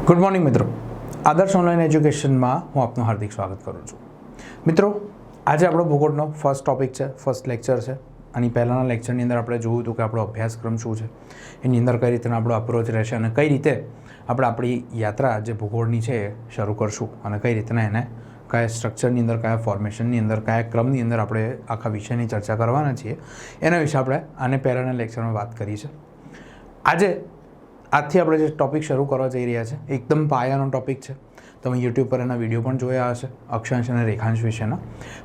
Good morning મિત્રો, આદર્શ online એજ્યુકેશનમાં હું આપનું હાર્દિક સ્વાગત કરું છું. મિત્રો, આજે આપણો ભૂગોળનો ફર્સ્ટ ટોપિક છે, ફર્સ્ટ લેક્ચર છે. આની પહેલાંના લેક્ચરની અંદર આપણે જોયું હતું કે આપણો અભ્યાસક્રમ શું છે, એની અંદર કઈ રીતના આપણો અપ્રોચ રહેશે અને કઈ રીતે આપણે આપણી યાત્રા જે ભૂગોળની છે એ શરૂ કરશું અને કઈ રીતના એને કયા સ્ટ્રક્ચરની અંદર, કયા ફોર્મેશનની અંદર, કયા ક્રમની અંદર આપણે આખા વિષયની ચર્ચા કરવાના છીએ એના વિશે આપણે આને પહેલાંના લેક્ચરમાં વાત કરી છે. આજથી આપણે જે ટૉપિક શરૂ કરવા જઈ રહ્યા છે એકદમ પાયાનો ટૉપિક છે. તમે યુટ્યુબ પર એના વિડીયો પણ જોયા હશે અક્ષાંશ અને રેખાંશ વિશેના.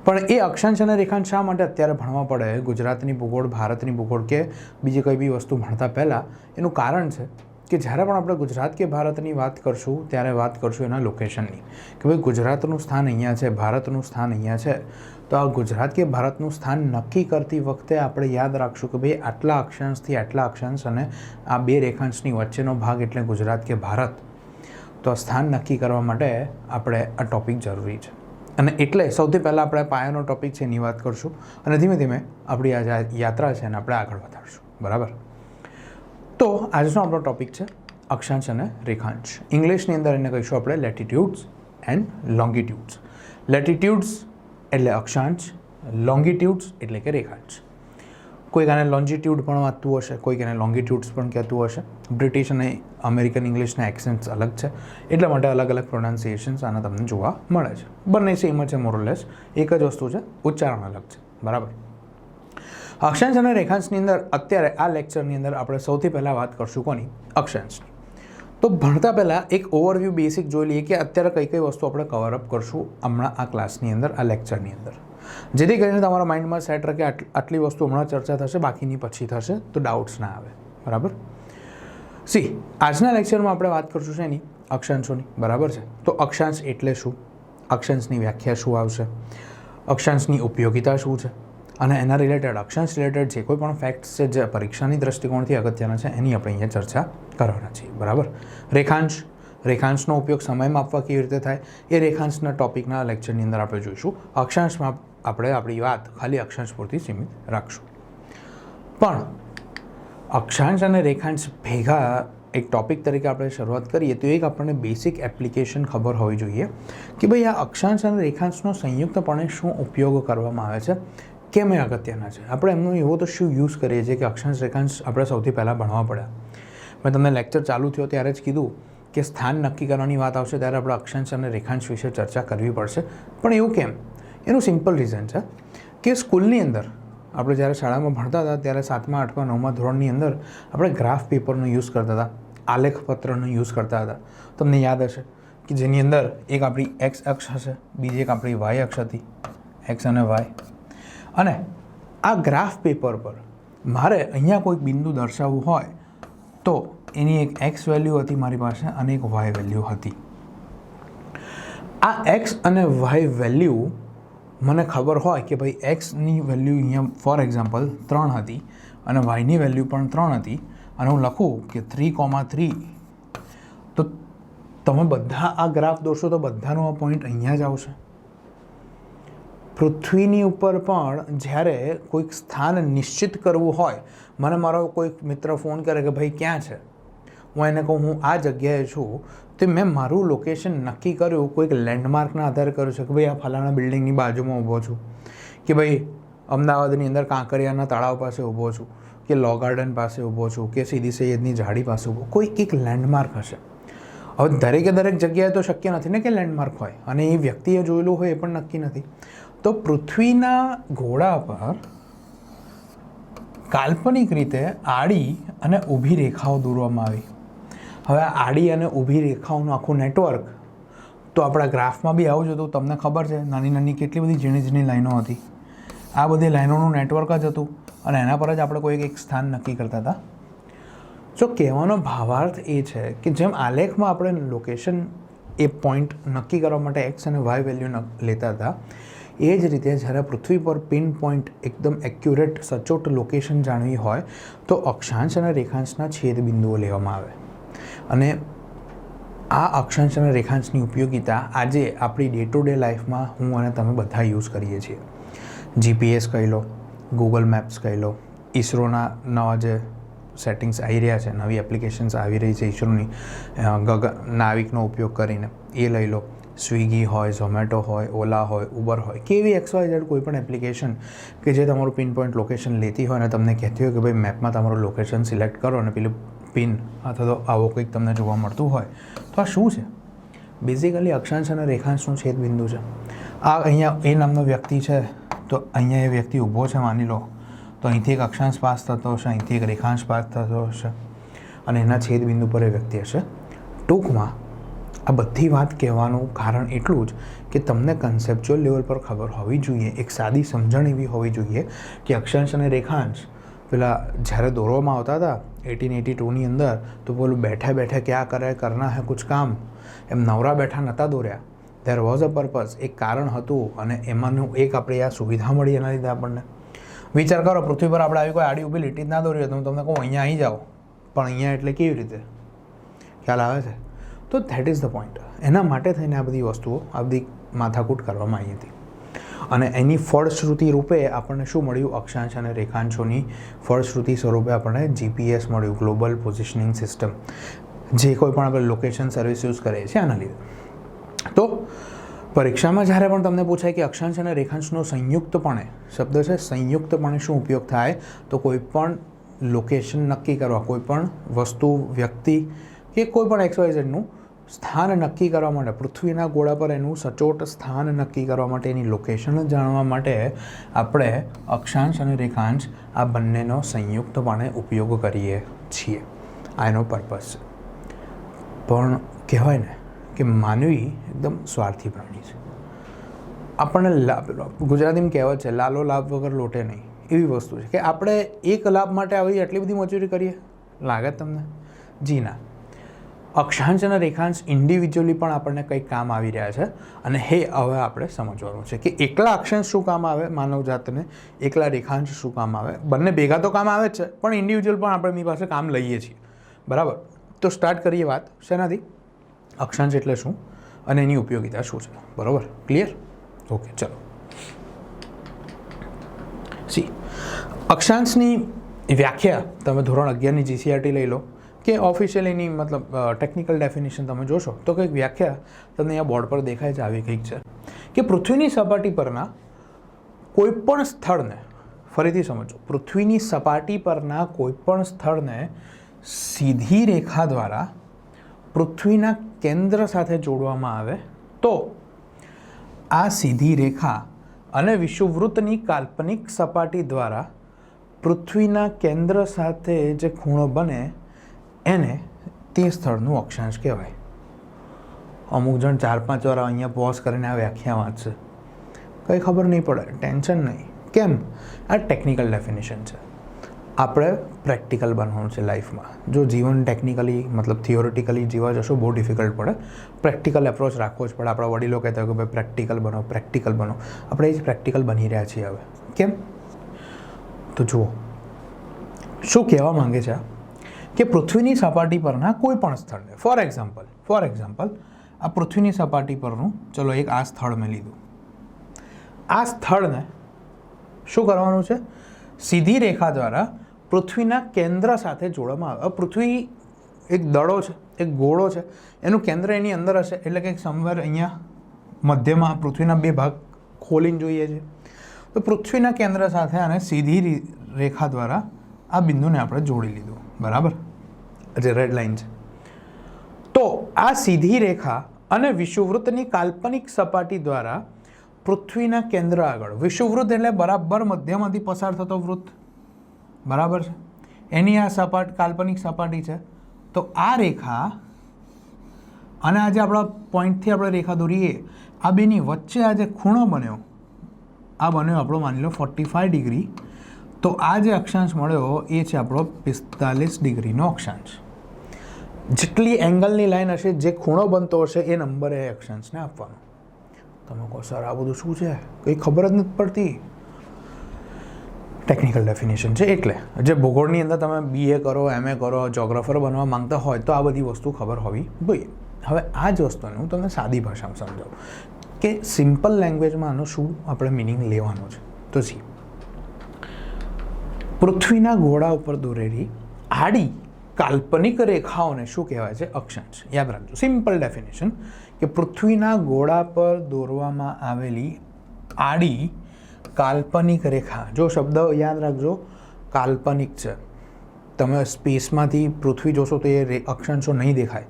પણ એ અક્ષાંશ અને રેખાંશ શા માટે અત્યારે ભણવા પડે, ગુજરાતની ભૂગોળ, ભારતની ભૂગોળ કે બીજી કઈ બી વસ્તુ ભણતા પહેલાં, એનું કારણ છે કે જ્યારે પણ આપણે ગુજરાત કે ભારતની વાત કરશું ત્યારે વાત કરશું એના લોકેશનની, કે ભાઈ ગુજરાતનું સ્થાન અહીંયા છે, ભારતનું સ્થાન અહીંયા છે. તો આ ગુજરાત કે ભારતનું સ્થાન નક્કી કરતી વખતે આપણે યાદ રાખશું કે ભાઈ આટલા અક્ષાંશથી આટલા અક્ષાંશ અને આ બે રેખાંશની વચ્ચેનો ભાગ એટલે ગુજરાત કે ભારત. તો આ સ્થાન નક્કી કરવા માટે આપણે આ ટૉપિક જરૂરી છે અને એટલે સૌથી પહેલાં આપણે પાયાનો ટૉપિક છે એની વાત કરશું અને ધીમે ધીમે આપણી આ યાત્રા છે એને આપણે આગળ વધારશું. બરાબર? તો આજનો આપણો ટૉપિક છે અક્ષાંશ અને રેખાંશ. ઇંગ્લિશની અંદર એને કહીશું આપણે લેટિટ્યૂડ્સ એન્ડ લોંગિટ્યૂડ્સ. લેટિટ્યૂડ્સ એટલે અક્ષાંશ, લોંગિટ્યૂડ્સ એટલે કે રેખાંશ. કોઈક આને લોન્જિટ્યૂડ પણ વાંચતું હશે, કોઈક એને લોંગિટ્યૂડ્સ પણ કહેતું હશે. બ્રિટિશ અને અમેરિકન ઇંગ્લિશના એક્સેન્ટ્સ અલગ છે, એટલા માટે અલગ અલગ પ્રોનાઉન્સિએશન્સ આના તમને જોવા મળે છે. બંને સેમ જ છે, મોરલેસ એક જ વસ્તુ છે, ઉચ્ચારણ અલગ છે. બરાબર? અક્ષાંશ અને રેખાંશની અંદર અત્યારે આ લેક્ચરની અંદર આપણે સૌથી પહેલાં વાત કરશું કોની? અક્ષાંશની. તો ભણતા પહેલાં એક ઓવરવ્યૂ બેસિક જોઈ લઈએ કે અત્યારે કઈ કઈ વસ્તુ આપણે કવરઅપ કરશું હમણાં આ ક્લાસની અંદર, આ લેક્ચરની અંદર, જેથી કરીને તમારા માઇન્ડમાં સેટ રહે કે આટલી વસ્તુ હમણાં ચર્ચા થશે, બાકીની પછી થશે, તો ડાઉટ્સ ના આવે. બરાબર? આજના લેક્ચરમાં આપણે વાત કરશું છે એની અક્ષાંશોની. બરાબર છે? તો અક્ષાંશ એટલે શું, અક્ષાંશની વ્યાખ્યા શું આવશે, અક્ષાંશની ઉપયોગિતા શું છે અને એના રિલેટેડ, અક્ષાંશ રિલેટેડ જે કોઈ પણ ફેક્ટ્સ છે જે પરીક્ષાની દ્રષ્ટિકોણથી અગત્યના છે એની આપણે અહીંયા ચર્ચા કરવાના છીએ. બરાબર? રેખાંશ, રેખાંશનો ઉપયોગ સમય માપવા કેવી રીતે થાય એ રેખાંશના ટોપિકના લેક્ચરની અંદર આપણે જોઈશું. અક્ષાંશમાં આપણે આપણી વાત ખાલી અક્ષાંશ પૂરતી સીમિત રાખશું. પણ અક્ષાંશ અને રેખાંશ ભેગા એક ટૉપિક તરીકે આપણે શરૂઆત કરીએ તો એક આપણને બેસિક એપ્લિકેશન ખબર હોવી જોઈએ કે ભાઈ આ અક્ષાંશ અને રેખાંશનો સંયુક્તપણે શું ઉપયોગ કરવામાં આવે છે, કેમ એ અગત્યના છે. આપણે એમનો એવો તો શું યુઝ કરીએ છીએ કે અક્ષાંશ રેખાંશ આપણે સૌથી પહેલાં ભણવા પડ્યા. મેં તમને લેક્ચર ચાલુ થયો ત્યારે જ કીધું કે સ્થાન નક્કી કરવાની વાત આવશે ત્યારે આપણે અક્ષાંશ અને રેખાંશ વિશે ચર્ચા કરવી પડશે. પણ એવું કેમ? એનું સિમ્પલ રીઝન છે કે સ્કૂલની અંદર આપણે જ્યારે શાળામાં ભણતા હતા ત્યારે 7મા, 8મા, 9મા ધોરણની અંદર આપણે ગ્રાફ પેપરનો યુઝ કરતા હતા, આલેખપત્રનો યુઝ કરતા હતા. તમને યાદ હશે કે જેની અંદર એક આપણી એક્સ અક્ષ હશે, બીજી એક આપણી વાય અક્ષ હતી, એક્સ અને વાય. અને આ ગ્રાફ પેપર પર મારે અહીંયા કોઈક બિંદુ દર્શાવવું હોય તો એની એક એક્સ વેલ્યુ હતી મારી પાસે અને એક વાય વેલ્યુ હતી. આ એક્સ અને વાય વેલ્યુ મને ખબર હોય કે ભાઈ એક્સની વેલ્યુ અહીંયા ફોર એક્ઝામ્પલ 3 હતી અને વાયની વેલ્યુ પણ 3 હતી અને હું લખું કે 3,3, તો તમે બધા આ ગ્રાફ દોરશો તો બધાનો આ પોઈન્ટ અહીંયા જ આવશે. પૃથ્વીની ઉપર પણ જ્યારે કોઈક સ્થાન નિશ્ચિત કરવું હોય, મને મારો કોઈક મિત્ર ફોન કરે કે ભાઈ ક્યાં છે, હું એને કહું હું આ જગ્યાએ છું, તો મેં મારું લોકેશન નક્કી કર્યું કોઈક લેન્ડમાર્કના આધારે કર્યું છે કે ભાઈ આ ફલાણા બિલ્ડિંગની બાજુમાં ઊભો છું, કે ભાઈ અમદાવાદની અંદર કાંકરિયાના તળાવ પાસે ઊભો છું, કે લો ગાર્ડન પાસે ઊભો છું, કે સીદી સૈયદની ઝાડી પાસે ઊભો, કોઈક એક લેન્ડમાર્ક હશે. હવે દરેકે દરેક જગ્યાએ તો શક્ય નથી ને કે લેન્ડમાર્ક હોય અને એ વ્યક્તિએ જોયેલું હોય એ પણ નક્કી નથી. તો પૃથ્વીના ઘોડા પર કાલ્પનિક રીતે આડી અને ઊભી રેખાઓ દોરવામાં આવી. હવે આડી અને ઊભી રેખાઓનું આખું નેટવર્ક તો આપણા ગ્રાફમાં બી આવું જ હતું. તમને ખબર છે નાની નાની કેટલી બધી ઝીણી ઝીણી લાઈનો હતી. આ બધી લાઈનોનું નેટવર્ક જ હતું અને એના પર જ આપણે કોઈ એક સ્થાન નક્કી કરતા હતા. જો કહેવાનો ભાવાર્થ એ છે કે જેમ આલેખમાં આપણે લોકેશન, એ પોઈન્ટ નક્કી કરવા માટે એક્સ અને વાય વેલ્યુ લેતા હતા, એ જ રીતે જ્યારે પૃથ્વી પર પિન પોઈન્ટ એકદમ એક્યુરેટ સચોટ લોકેશન જાણવી હોય તો અક્ષાંશ અને રેખાંશના છેદ બિંદુઓ લેવામાં આવે. અને આ અક્ષાંશ અને રેખાંશની ઉપયોગિતા આજે આપણી ડે ટુ ડે લાઈફમાં હું અને તમે બધા યુઝ કરીએ છીએ. જીપીએસ કહી લો, ગૂગલ મેપ્સ કહી લો, ઇસરોના નવા જે સેટિંગ્સ આવી રહ્યા છે, નવી એપ્લિકેશન્સ આવી રહી છે ઇસરોની નાવિકનો ઉપયોગ કરીને, એ લઈ લો. સ્વિગી હોય, ઝોમેટો હોય, ઓલા હોય, ઉબર હોય, કેવી XYZ કોઈ પણ એપ્લિકેશન કે જે તમારું પિન પોઈન્ટ લોકેશન લેતી હોય અને તમને કહેતી હોય કે ભાઈ મેપમાં તમારું લોકેશન સિલેક્ટ કરો અને પેલું પિન અથવા તો આવો કંઈક તમને જોવા મળતું હોય, તો આ શું છે? બેઝિકલી અક્ષાંશ અને રેખાંશનું છેદબિંદુ છે. આ અહીંયા એ નામનો વ્યક્તિ છે, તો અહીંયા એ વ્યક્તિ ઊભો છે માની લો, તો અહીંથી એક અક્ષાંશ પાસ થતો હશે, અહીંથી એક રેખાંશ પાસ થતો હશે અને એના છેદબિંદુ પર એ વ્યક્તિ હશે. ટૂંકમાં આ બધી વાત કહેવાનું કારણ એટલું જ કે તમને કન્સેપ્ચ્યુઅલ લેવલ પર ખબર હોવી જોઈએ, એક સાદી સમજણ એવી હોવી જોઈએ કે અક્ષાંશ અને રેખાંશ પેલા જ્યારે દોરવામાં આવતા હતા 1882ની અંદર, તો પેલું બેઠે બેઠે ક્યાં કરે કરના હે કુછ કામ, એમ નવરા બેઠા નહોતા દોર્યા. ધેર વોઝ અ પર્પઝ, એક કારણ હતું અને એમાંનું એક આપણે આ સુવિધા મળી એના લીધે આપણને. વિચાર કરો, પૃથ્વી પર આપણે આવી કોઈ આડી ઊભી લીટી જ ના દોરી હોય તો હું તમને કહું અહીંયા આવી જાઓ, પણ અહીંયા એટલે કેવી રીતે? ખ્યાલ આવે છે? તો ધેટ ઇઝ ધ પોઈન્ટ. એના માટે થઈને આ બધી વસ્તુઓ, આ બધી માથાકૂટ કરવામાં આવી હતી અને એની ફળશ્રુતિ રૂપે આપણને શું મળ્યું? અક્ષાંશ અને રેખાંશોની ફળશ્રુતિ સ્વરૂપે આપણને GPS મળ્યું, ગ્લોબલ પોઝિશનિંગ સિસ્ટમ, જે કોઈ પણ આપણે લોકેશન સર્વિસ યુઝ કરીએ છીએ આના લીધે. તો પરીક્ષામાં જ્યારે પણ તમને પૂછાય કે અક્ષાંશ અને રેખાંશનો સંયુક્તપણે શબ્દ છે, સંયુક્તપણે શું ઉપયોગ થાય? તો કોઈ પણ લોકેશન નક્કી કરવા, કોઈ પણ વસ્તુ, વ્યક્તિ કે કોઈ પણ XYZનું સ્થાન નક્કી કરવા માટે, પૃથ્વીના ગોળા પર એનું સચોટ સ્થાન નક્કી કરવા માટે, એની લોકેશન જાણવા માટે આપણે અક્ષાંશ અને રેખાંશ આ બંનેનો સંયુક્તપણે ઉપયોગ કરીએ છીએ. આ એનો પર્પઝ છે. પણ કહેવાય ને કે માનવી એકદમ સ્વાર્થી પ્રાણી છે. આપણને ગુજરાતીમાં કહેવત છે, લાલો લાભ વગર લોટે નહીં, એવી વસ્તુ છે કે આપણે એક લાભ માટે આવી આટલી બધી મજૂરી કરીએ, લાગે તમને? જી ના. અક્ષાંશ અને રેખાંશ ઇન્ડિવિજ્યુઅલી પણ આપણને કંઈક કામ આવી રહ્યા છે અને હવે આપણે સમજવાનું છે કે એકલા અક્ષાંશ શું કામ આવે માનવજાતને, એકલા રેખાંશ શું કામ આવે. બંને ભેગા તો કામ આવે જ છે, પણ ઇન્ડિવિજ્યુઅલ પણ આપણે એમની પાસે કામ લઈએ છીએ. બરાબર? તો સ્ટાર્ટ કરીએ વાત શેનાથી? અક્ષાંશ એટલે શું અને એની ઉપયોગિતા શું છે. બરાબર? ક્લિયર? ઓકે, ચલો. અક્ષાંશની વ્યાખ્યા તમે ધોરણ 11ની GCRT લઈ લો કે ઓફિશિયલીની મતલબ ટેકનિકલ ડેફિનેશન તમે જોશો તો કંઈક વ્યાખ્યા તમને અહીંયા બોર્ડ પર દેખાય છે, આવી કંઈક છે કે પૃથ્વીની સપાટી પરના કોઈ પણ સ્થળને, ફરીથી સમજો, પૃથ્વીની સપાટી પરના કોઈ પણ સ્થળને સીધી રેખા દ્વારા પૃથ્વીના કેન્દ્ર સાથે જોડવામાં આવે તો આ સીધી રેખા અને વિષુવવૃત્તની કાલ્પનિક સપાટી દ્વારા પૃથ્વીના કેન્દ્ર સાથે જે ખૂણો બને એને તે સ્થળનું અક્ષાંશ કહેવાય. અમુક જણ 4-5 વાર અહીંયા પોઝ કરીને આ વ્યાખ્યા વાંચશે, કંઈ ખબર નહીં પડે, ટેન્શન નહીં. કેમ? આ ટેકનિકલ ડેફિનેશન છે. આપણે પ્રેક્ટિકલ બનવાનું છે લાઈફમાં. જો જીવન ટેકનિકલી મતલબ થિયોરિટિકલી જીવવા જશો બહુ ડિફિકલ્ટ પડે. પ્રેક્ટિકલ એપ્રોચ રાખવો જ પડે. આપણા વડીલો કહેતા હોય કે ભાઈ પ્રેક્ટિકલ બનો, પ્રેક્ટિકલ બનો. આપણે એ જ પ્રેક્ટિકલ બની રહ્યા છીએ હવે. કેમ? તો જુઓ શું કહેવા માંગે છે કે પૃથ્વીની સપાટી પરના કોઈ પણ સ્થળને, ફોર એક્ઝામ્પલ આ પૃથ્વીની સપાટી પરનું, ચલો એક આ સ્થળ મેં લીધું, આ સ્થળને શું કરવાનું છે? સીધી રેખા દ્વારા પૃથ્વીના કેન્દ્ર સાથે જોડવામાં આવે. પૃથ્વી એક દડો છે, એક ગોળો છે, એનું કેન્દ્ર એની અંદર હશે, એટલે કે સમવેર અહીંયા મધ્યમાં પૃથ્વીના બે ભાગ ખોલીને જોઈએ છે. તો પૃથ્વીના કેન્દ્ર સાથે આને સીધી રેખા દ્વારા આ બિંદુને આપણે જોડી લીધું. બરાબર? જે રેડ લાઇન છે. તો આ સીધી રેખા અને વિષુવવૃત્તની કાલ્પનિક સપાટી દ્વારા પૃથ્વીના કેન્દ્ર આગળ, વિષુવવૃત્ત એટલે બરાબર મધ્યમાંથી પસાર થતો વૃત્ત, બરાબર છે, એની આ કાલ્પનિક સપાટી છે. તો આ રેખા અને આજે આપણા પોઈન્ટથી આપણે રેખા દોરીએ, આ બેની વચ્ચે આ જે ખૂણો બન્યો, આ બન્યો આપણો માની લો 45 ડિગ્રી. તો આ જે અક્ષાંશ મળ્યો એ છે આપણો 45 ડિગ્રીનો અક્ષાંશ. જેટલી એંગલની લાઈન હશે, જે ખૂણો બનતો હશે એ નંબરે એ અક્ષાંશને આપવાનો. તમે કહો સર આ બધું શું છે, કંઈ ખબર જ નથી પડતી. ટેકનિકલ ડેફિનેશન છે. એટલે જે ભૂગોળની અંદર તમે BA કરો, MA કરો, જોગ્રાફર બનવા માંગતા હોય તો આ બધી વસ્તુ ખબર હોવી જોઈએ. હવે આ જ વસ્તુને હું તમને સાદી ભાષામાં સમજાવું કે સિમ્પલ લેંગ્વેજમાં આનો શું આપણે મિનિંગ લેવાનો છે. તો જી, પૃથ્વીના ગોળા ઉપર દોરેલી આડી કાલ્પનિક રેખાઓને શું કહેવાય છે? અક્ષાંશ. યાદ રાખજો, સિમ્પલ ડેફિનેશન કે પૃથ્વીના ગોળા પર દોરવામાં આવેલી આડી કાલ્પનિક રેખા. જો શબ્દ યાદ રાખજો, કાલ્પનિક છે. તમે સ્પેસમાંથી પૃથ્વી જોશો તો એ અક્ષાંશો નહીં દેખાય.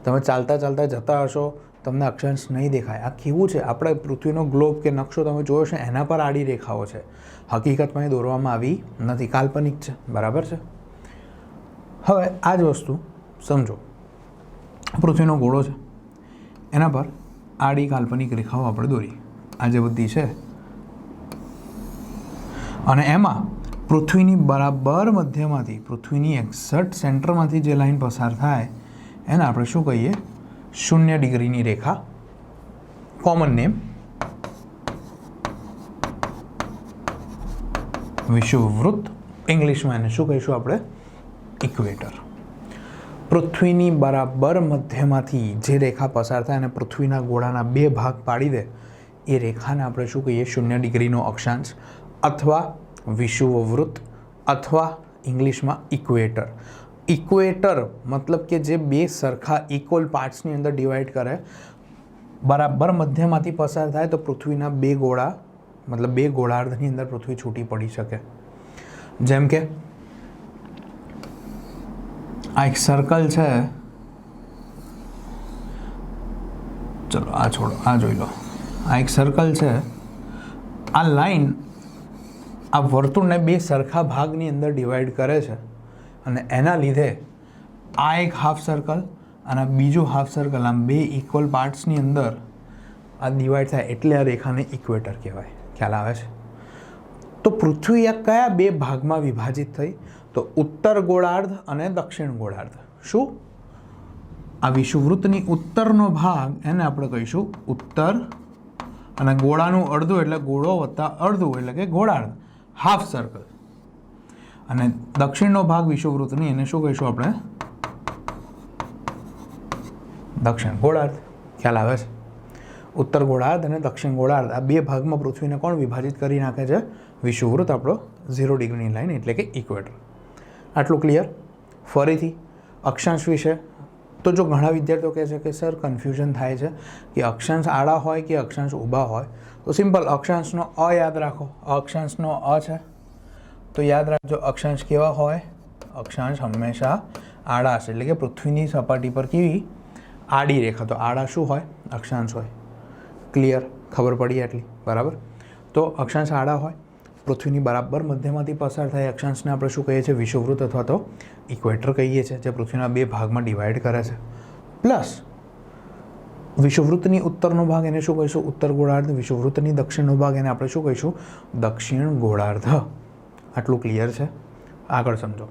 તમે ચાલતા ચાલતા જતા હશો, તમને અક્ષાંશ નહીં દેખાય. આ કેવું છે? આપણે પૃથ્વીનો ગ્લોબ કે નકશો તમે જોયો છે, એના પર આડી રેખાઓ છે. હકીકતમાં એ દોરવામાં આવી નથી, કાલ્પનિક છે. બરાબર છે? હવે આ જ વસ્તુ સમજો, પૃથ્વીનો ગોળો છે, એના પર આડી કાલ્પનિક રેખાઓ આપણે દોરી, આ જે બધી છે, અને એમાં પૃથ્વીની બરાબર મધ્યમાંથી, પૃથ્વીની એક્ઝેક્ટ સેન્ટરમાંથી જે લાઈન પસાર થાય એને આપણે શું કહીએ? 0 ડિગ્રીની રેખા. કોમન નેમ વિષુવવૃત્ત. ઇંગ્લિશમાં એને શું કહીશું આપણે? ઇક્વેટર. પૃથ્વીની બરાબર મધ્યમાંથી જે રેખા પસાર થાય અને પૃથ્વીના ગોળાના 2 ભાગ પાડી દે, એ રેખાને આપણે શું કહીએ? 0 ડિગ્રીનો અક્ષાંશ અથવા વિષુવવૃત્ત અથવા ઇંગ્લિશમાં ઇક્વેટર. ઇક્વેટર મતલબ કે જે 2 સરખા ઇક્વલ પાર્ટ્સની અંદર ડિવાઈડ કરે, બરાબર મધ્યમાંથી પસાર થાય તો પૃથ્વીના 2 ગોળા મતલબ 2 ગોળાર્ધની અંદર પૃથ્વી છૂટી પડી શકે. જેમ કે આ એક સર્કલ છે, ચલો આ છોડો, આ જોઈ લો. આ એક સર્કલ છે. આ લાઈન આ વર્તુળને 2 સરખા ભાગની અંદર ડિવાઈડ કરે છે અને એના લીધે આ એક હાફ સર્કલ અને બીજું હાફ સર્કલ, આમ 2 ઇક્વલ પાર્ટ્સની અંદર આ ડિવાઈડ થાય, એટલે આ રેખાને ઇક્વેટર કહેવાય. ખ્યાલ આવે છે? તો પૃથ્વી આ કયા 2 ભાગમાં વિભાજિત થઈ? તો ઉત્તર ગોળાર્ધ અને દક્ષિણ ગોળાર્ધ. શું? આ વિષુવવૃત્તની ઉત્તરનો ભાગ એને આપણે કહીશું ઉત્તર, અને ગોળાનું અડધું એટલે ગોળો વત્તા અડધું એટલે કે ગોળાર્ધ, હાફ સર્કલ. અને દક્ષિણનો ભાગ વિષુવવૃત્તની એને શું કહીશું આપણે? દક્ષિણ ગોળાર્ધ. ખ્યાલ આવે છે? ઉત્તર ગોળાર્ધ અને દક્ષિણ ગોળાર્ધ, આ 2 ભાગમાં પૃથ્વીને કોણ વિભાજિત કરી નાખે છે? વિષુવવૃત્ત, આપણો 0 ડિગ્રીની લાઈન એટલે કે ઇક્વેટર. આટલું ક્લિયર? ફરીથી અક્ષાંશ વિશે તો જો ઘણા વિદ્યાર્થીઓ કહે છે કે સર કન્ફ્યુઝન થાય છે કે અક્ષાંશ આડા હોય કે અક્ષાંશ ઊભા હોય, તો સિમ્પલ અક્ષાંશનો અ યાદ રાખો. અક્ષાંશનો અ છે તો યાદ રાખજો, અક્ષાંશ કેવા હોય? અક્ષાંશ હંમેશા આડા હશે, એટલે કે પૃથ્વીની સપાટી પર કેવી? આડી રેખા. તો આડા શું હોય? અક્ષાંશ હોય. ક્લિયર? ખબર પડી આટલી? બરાબર. તો અક્ષાંશ આડા હોય, પૃથ્વીની બરાબર મધ્યમાંથી પસાર થાય અક્ષાંશને આપણે શું કહીએ છીએ? વિષુવવૃત્ત અથવા તો ઇક્વેટર કહીએ છીએ, જે પૃથ્વીના 2 ભાગમાં ડિવાઈડ કરે છે. પ્લસ વિષુવવૃત્તની ઉત્તરનો ભાગ એને શું કહીશું? ઉત્તર ગોળાર્ધ. વિષુવવૃત્તની દક્ષિણનો ભાગ એને આપણે શું કહીશું? દક્ષિણ ગોળાર્ધ. આટલું ક્લિયર છે? આગળ સમજો.